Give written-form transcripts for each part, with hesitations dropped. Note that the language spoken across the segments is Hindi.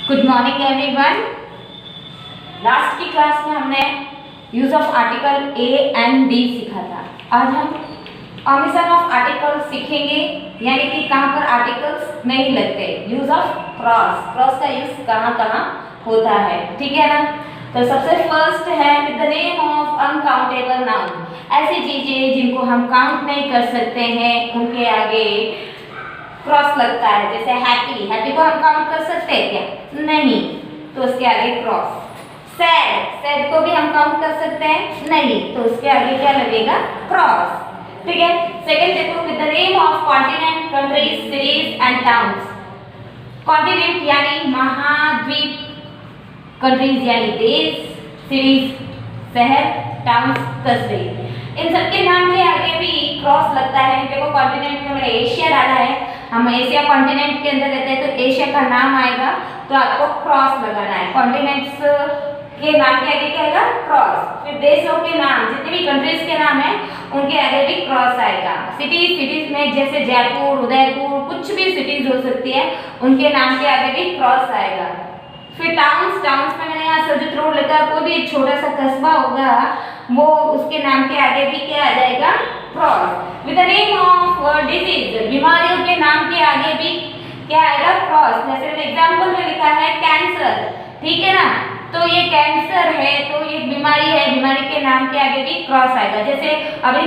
Good morning everyone. लास्ट की क्लास में हमने use of article A and D सीखा था। आज हम ओमिशन ऑफ आर्टिकल सीखेंगे, यानी कि कहाँ पर आर्टिकल्स नहीं लगते। यूज ऑफ क्रॉस, क्रॉस का यूज कहाँ कहाँ होता है, ठीक है ना। तो सबसे फर्स्ट है with the name of uncountable noun. ऐसी चीजें जिनको हम काउंट नहीं कर सकते हैं उनके आगे क्रॉस लगता है। जैसे हैप्पी, हैप्पी को हम काउंट कर सकते हैं क्या? नहीं, तो उसके आगे क्रॉस। सैड, सैड को भी हम काउंट कर सकते हैं? नहीं, तो उसके आगे क्या लगेगा? क्रॉस, ठीक है। सेकंड देखो, with the name of continent, countries, cities and towns. Continent यानी महाद्वीप, कंट्रीज यानी देश, सिटीज शहर, टाउन्स कस्बे। इन सबके नाम के आगे भी क्रॉस लगता है। देखो कॉन्टिनेंट में मैंने एशिया डाला है, हम एशिया कॉन्टिनेंट के अंदर रहते हैं तो एशिया का नाम आएगा, तो आपको क्रॉस लगाना है। कॉन्टिनेंट्स के नाम के आगे क्या आएगा? क्रॉस। फिर देशों के नाम, जितने भी कंट्रीज के नाम है उनके आगे भी क्रॉस आएगा। सिटीज, सिटीज में जैसे जयपुर, उदयपुर, कुछ भी सिटीज हो सकती है, उनके नाम के आगे भी क्रॉस आएगा। फिर टाउन्स, टाउन्स में मैंने यहाँ सर्जित रोड लिखा, कोई भी एक छोटा सा कस्बा होगा वो उसके नाम के आगे भी क्या आ जाएगा? Cross. With the name of disease, बीमारियों के नाम के आगे भी क्या आएगा? क्रॉस। जैसे एग्जांपल में लिखा है कैंसर, ठीक है ना, तो ये कैंसर है तो ये बीमारी है, बीमारी के नाम के आगे भी क्रॉस आएगा। जैसे अभी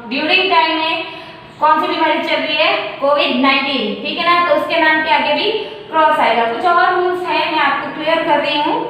ड्यूरिंग टाइम में कौन सी बीमारी चल रही है? कोविड-19, ठीक है ना, तो उसके नाम के आगे भी क्रॉस आएगा। कुछ और रूल्स हैं, मैं आपको क्लियर कर रही हूँ।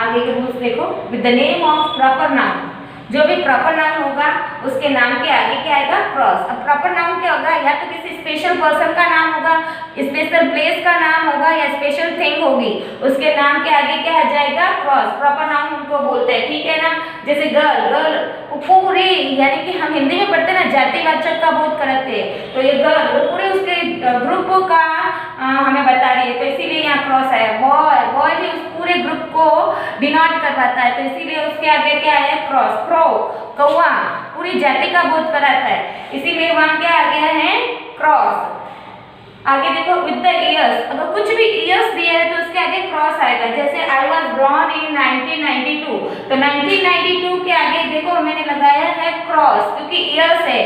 आगे के रूल्स देखो, with the name of proper noun. जो भी प्रॉपर नाउन होगा उसके नाम के आगे क्या आएगा? क्रॉस। अब प्रॉपर नाउन क्या होगा? या तो किसी स्पेशल पर्सन का नाम होगा, स्पेशल प्लेस का नाम होगा, या स्पेशल थिंग होगी, उसके नाम के आगे क्या आ जाएगा? क्रॉस। प्रॉपर नाउन उनको बोलते हैं, ठीक है ना। जैसे गर्ल, गर्ल पूरे, यानी कि हम हिंदी में पढ़ते ना जातिवाचक का बोध करते हैं, तो ये गर्ल वो पूरे उसके ग्रुप का हमें बता रही है, तो इसीलिए यहाँ क्रॉस आया। बॉय, बॉय भी उस पूरे ग्रुप को डिनोट कर पाता है, तो इसीलिए उसके आगे क्या है? क्रॉस। क्रो, कौवा पूरी जाति का बोध कराता है, इसीलिए वहां क्या आ गया है? क्रॉस। आगे देखो विद द ईयर्स, अगर कुछ भी ईयर्स दिया है तो उसके आगे क्रॉस आएगा। जैसे आई वाज बोर्न इन 1992, तो 1992 के आगे देखो मैंने लगाया है क्रॉस, क्योंकि ईयर्स है,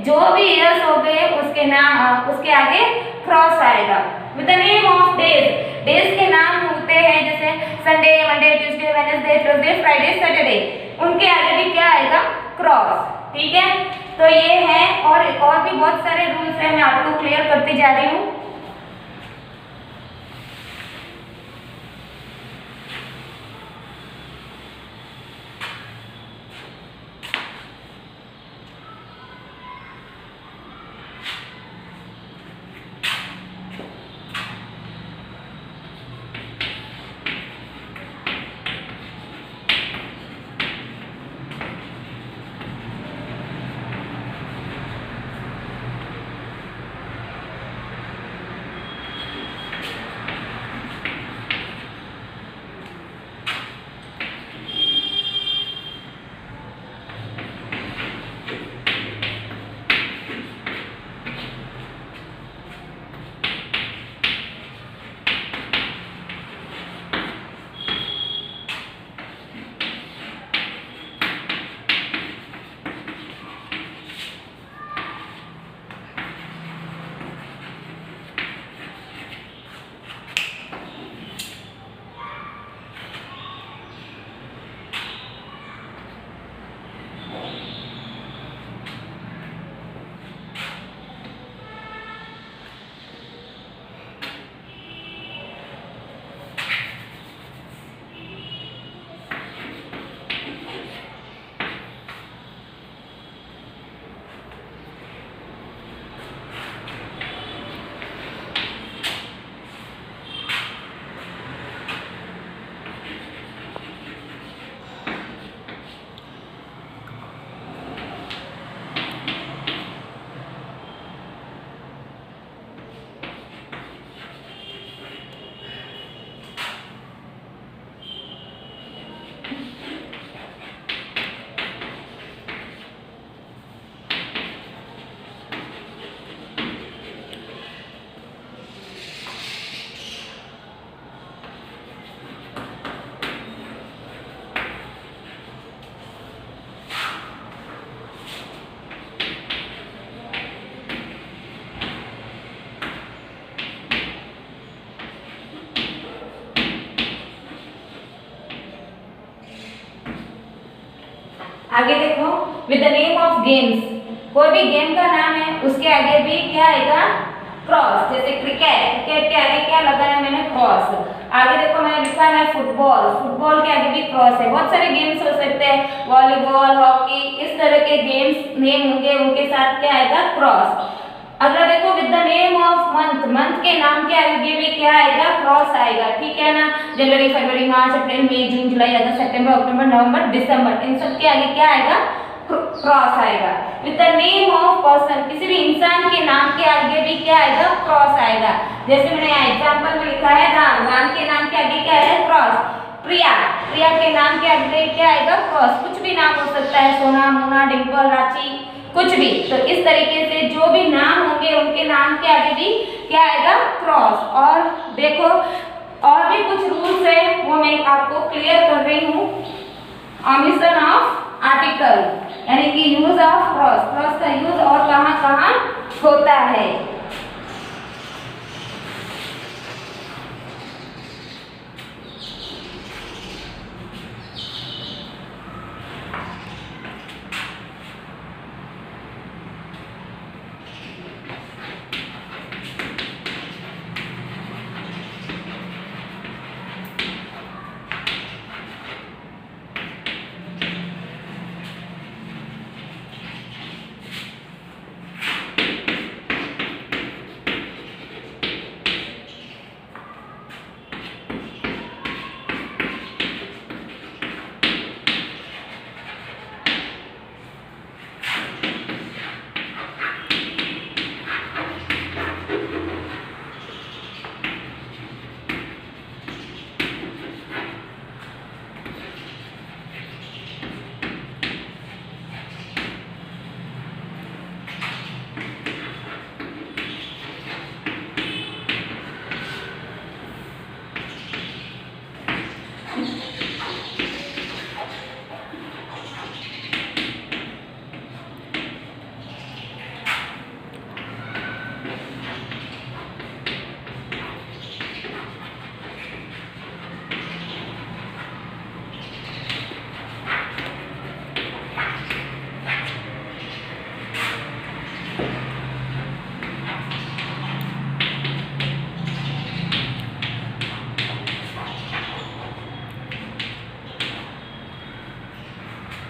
जो भी ईयर्स हो गए उसके आगे क्रॉस आएगा। With the name of days, days के नाम होते हैं जैसे Sunday, Monday, Tuesday, Wednesday, Thursday, Friday, Saturday, उनके आगे भी क्या आएगा? क्रॉस। ठीक है, तो ये है, और भी बहुत सारे रूल्स हैं, मैं आपको क्लियर करती जा रही हूँ। आगे देखो with the name of games, कोई भी गेम का नाम है उसके आगे भी क्या आएगा? क्रॉस। जैसे क्रिकेट, क्रिकेट के आगे क्या लगा है मैंने? क्रॉस। आगे देखो मैंने लिखा है फुटबॉल, फुटबॉल के आगे भी क्रॉस है। बहुत सारे गेम्स हो सकते हैं, वॉलीबॉल, हॉकी, इस तरह के गेम्स नेम होंगे, उनके साथ क्या आएगा? क्रॉस। अगला देखो with the name of month, month के नाम के आगे भी क्या आएगा? क्रॉस आएगा। ठीक है ना? जनवरी, फरवरी, मार्च, अप्रैल, मई, जून, जुलाई, अगस्त, सितंबर, अक्टूबर, नवंबर, दिसंबर, इन सब के आगे क्या आएगा? क्रॉस आएगा। With the name of person, किसी भी इंसान के नाम के आगे भी क्या आएगा? क्रॉस आएगा। जैसे मैंने एग्जांपल में लिखा है राम, राम के नाम के आगे क्या है? क्रॉस। प्रिया, प्रिया के नाम के आगे क्या आएगा? क्रॉस। कुछ भी नाम हो सकता है, सोना, मोना, डिंपल, रांची, कुछ भी। तो इस तरीके से जो भी नाम होंगे उनके नाम के आगे भी क्या आएगा? क्रॉस। और देखो और भी कुछ रूल्स है, वो मैं आपको क्लियर कर रही हूँ। ओमिशन ऑफ आर्टिकल, यानी कि यूज ऑफ क्रॉस, क्रॉस का यूज और कहाँ कहाँ होता है।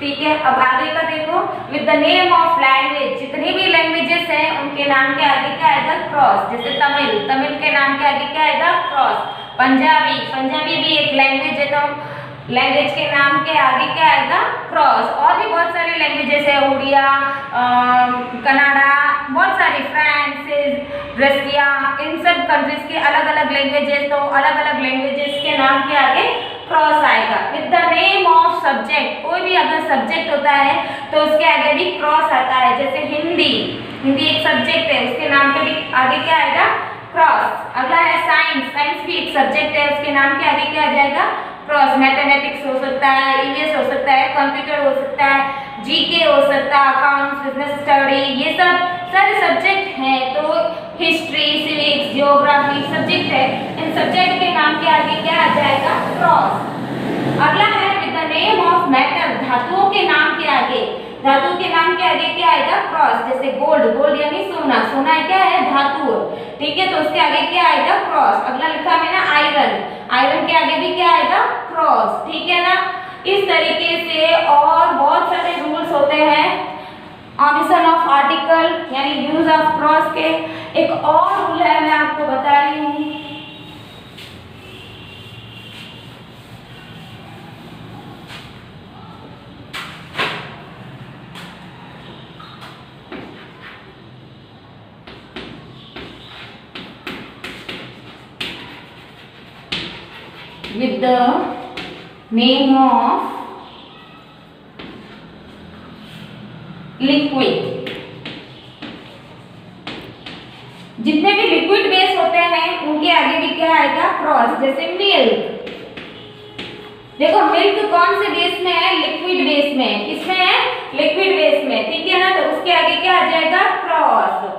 ठीक है। अब आगे का देखो, with the name of language, जितनी भी लैंग्वेजेस हैं उनके नाम के आगे क्या आएगा? क्रॉस। जैसे तमिल, तमिल के नाम के आगे क्या आएगा? क्रॉस। पंजाबी, पंजाबी भी एक लैंग्वेज है तो लैंग्वेज के नाम के आगे क्या आएगा? क्रॉस। और भी बहुत सारी लैंग्वेजेस है, उड़िया, कनाडा, बहुत सारी, फ्रांस, रसिया, इन सब कंट्रीज के अलग अलग लैंग्वेजेस, तो अलग अलग लैंग्वेजेस के नाम के आगे क्रॉस आएगा। With the name of subject, कोई भी अगर सब्जेक्ट होता है तो उसके आगे भी क्रॉस आता है। जैसे हिंदी, हिंदी एक सब्जेक्ट है, उसके नाम पे भी आगे क्या आएगा? क्रॉस। अगला है साइंस, साइंस भी एक सब्जेक्ट है, उसके नाम के आगे क्या आ जाएगा? क्रॉस। मैथमेटिक्स हो सकता है, ईवीएस हो सकता है, कंप्यूटर हो सकता है, जीके हो सकता है, अकाउंट्स, बिजनेस स्टडी, ये सब सारे सब्जेक्ट हैं। तो हिस्ट्री, सिविक्स, ज्योग्राफी सब्जेक्ट है, इन सब्जेक्ट के नाम के आगे क्या आ जाएगा? क्रॉस। अगला है with the name of metal, धातुओं के नाम के आगे, धातु के नाम के आगे क्या आएगा? क्रॉस। जैसे गोल्ड, गोल्ड यानी सोना, सोना क्या है? धातु, ठीक है, तो उसके आगे क्या आएगा? क्रॉस। अगला लिखा है ना आयरन, आयरन के आगे भी क्या आएगा? क्रॉस, ठीक है ना। इस तरीके से और बहुत सारे रूल्स होते हैं ओमिशन ऑफ आर्टिकल यानी यूज ऑफ क्रॉस के। एक और रूल है, मैं आपको बता रही हूँ, with the name of liquid, जितने भी लिक्विड बेस होते हैं उनके आगे भी क्या आएगा? क्रॉस। जैसे मिल्क, देखो मिल्क कौन से बेस में है? लिक्विड बेस में। किसमें है? लिक्विड बेस में, ठीक है ना, तो उसके आगे क्या आ जाएगा? क्रॉस।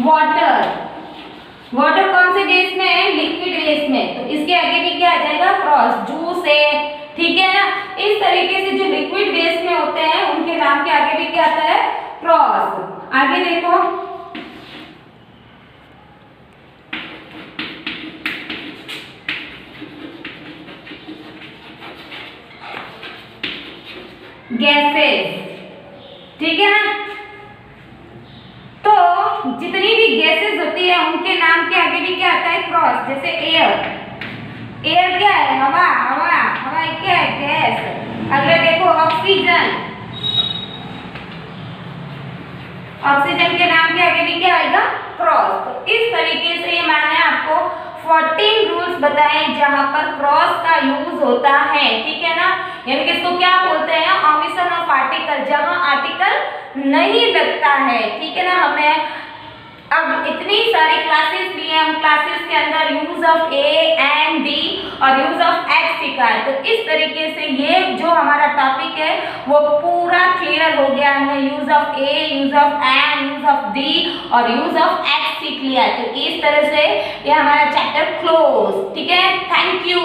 वाटर, वाटर कौन से बेस में है? लिक्विड बेस में, तो इसके आगे भी क्या आ जाएगा? क्रॉस। जूस है, ठीक है ना। इस तरीके से जो लिक्विड बेस में होते हैं उनके नाम के आगे भी क्या आता है? क्रॉस। आगे देखो, गैसेस, ठीक है ना, तो जितनी भी गैसेस होती है उनके नाम के आगे भी क्या आता है? क्रॉस। जैसे एयर, एयर क्या है? हवा, हवा, हवा क्या है? गैस। अगला देखो ऑक्सीजन, ऑक्सीजन के नाम के आगे भी क्या आएगा? क्रॉस। तो इस तरीके से ये मैंने आपको 14 रूल्स बताए जहां पर क्रॉस का यूज होता है, ठीक है ना। यानी कि इसको क्या बोलते हैं? ओमिशन ऑफ आर्टिकल, जहां आर्टिकल नहीं लगता है, ठीक है ना। हमने अब इतनी सारी क्लासेस ली हैं, हम क्लासेस के अंदर use of A and D और यूज ऑफ एक्स सीखा है। तो इस तरीके से ये जो हमारा टॉपिक है वो पूरा क्लियर हो गया। हमने use of A, use of and, use of D और यूज ऑफ एक्स सीख लिया। तो इस तरह से ये हमारा चैप्टर क्लोज, ठीक है। Thank you.